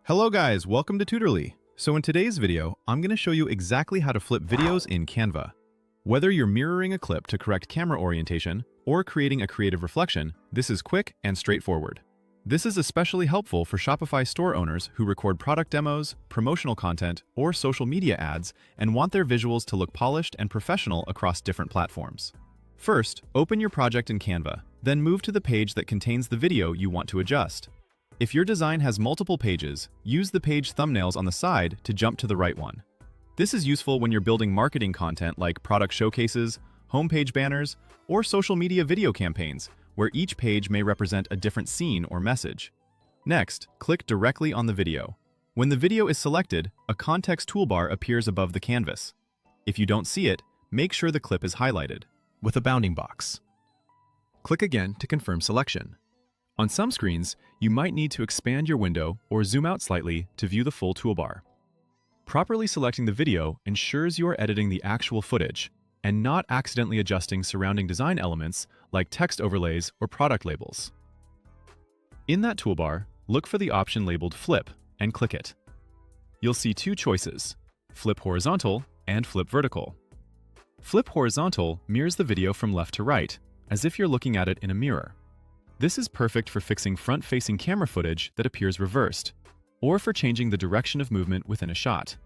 Hello guys, welcome to Tutorly. So in today's video, I'm going to show you exactly how to flip videos in Canva. Whether you're mirroring a clip to correct camera orientation or creating a creative reflection, this is quick and straightforward. This is especially helpful for Shopify store owners who record product demos, promotional content, or social media ads and want their visuals to look polished and professional across different platforms. First, open your project in Canva, then move to the page that contains the video you want to adjust. If your design has multiple pages, use the page thumbnails on the side to jump to the right one. This is useful when you're building marketing content like product showcases, homepage banners, or social media video campaigns, where each page may represent a different scene or message. Next, click directly on the video. When the video is selected, a context toolbar appears above the canvas. If you don't see it, make sure the clip is highlighted with a bounding box. Click again to confirm selection. On some screens, you might need to expand your window or zoom out slightly to view the full toolbar. Properly selecting the video ensures you are editing the actual footage and not accidentally adjusting surrounding design elements like text overlays or product labels. In that toolbar, look for the option labeled Flip and click it. You'll see two choices, Flip Horizontal and Flip Vertical. Flip Horizontal mirrors the video from left to right, as if you're looking at it in a mirror. This is perfect for fixing front-facing camera footage that appears reversed, or for changing the direction of movement within a shot.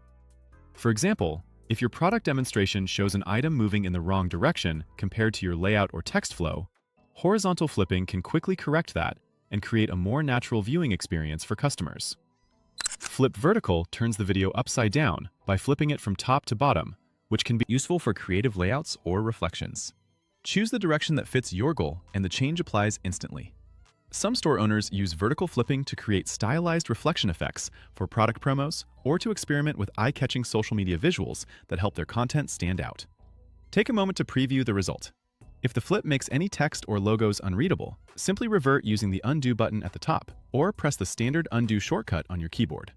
For example, if your product demonstration shows an item moving in the wrong direction compared to your layout or text flow, horizontal flipping can quickly correct that and create a more natural viewing experience for customers. Flip Vertical turns the video upside down by flipping it from top to bottom, which can be useful for creative layouts or reflections. Choose the direction that fits your goal, and the change applies instantly. Some store owners use vertical flipping to create stylized reflection effects for product promos or to experiment with eye-catching social media visuals that help their content stand out. Take a moment to preview the result. If the flip makes any text or logos unreadable, simply revert using the undo button at the top or press the standard undo shortcut on your keyboard.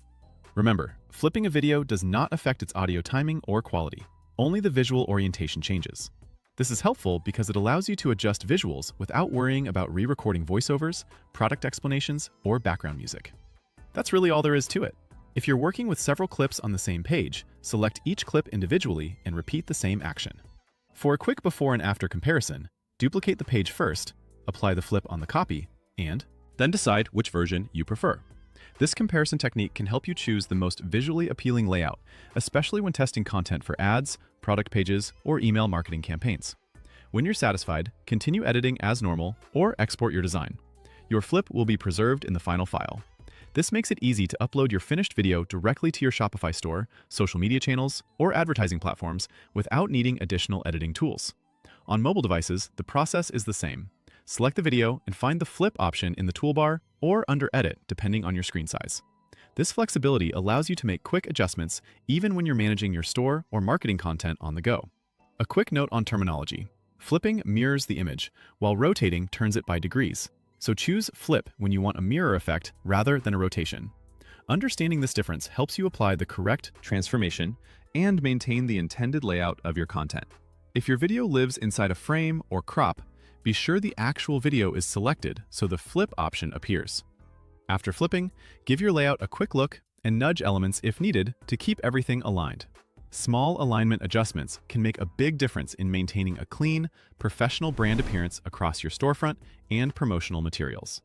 Remember, flipping a video does not affect its audio timing or quality. Only the visual orientation changes. This is helpful because it allows you to adjust visuals without worrying about re-recording voiceovers, product explanations, or background music. That's really all there is to it. If you're working with several clips on the same page, select each clip individually and repeat the same action. For a quick before and after comparison, duplicate the page first, apply the flip on the copy, and then decide which version you prefer. This comparison technique can help you choose the most visually appealing layout, especially when testing content for ads, product pages, or email marketing campaigns. When you're satisfied, continue editing as normal or export your design. Your flip will be preserved in the final file. This makes it easy to upload your finished video directly to your Shopify store, social media channels, or advertising platforms without needing additional editing tools. On mobile devices, the process is the same. Select the video and find the flip option in the toolbar or under Edit, depending on your screen size. This flexibility allows you to make quick adjustments even when you're managing your store or marketing content on the go. A quick note on terminology. Flipping mirrors the image, while rotating turns it by degrees. So choose flip when you want a mirror effect rather than a rotation. Understanding this difference helps you apply the correct transformation and maintain the intended layout of your content. If your video lives inside a frame or crop, be sure the actual video is selected so the flip option appears. After flipping, give your layout a quick look and nudge elements if needed to keep everything aligned. Small alignment adjustments can make a big difference in maintaining a clean, professional brand appearance across your storefront and promotional materials.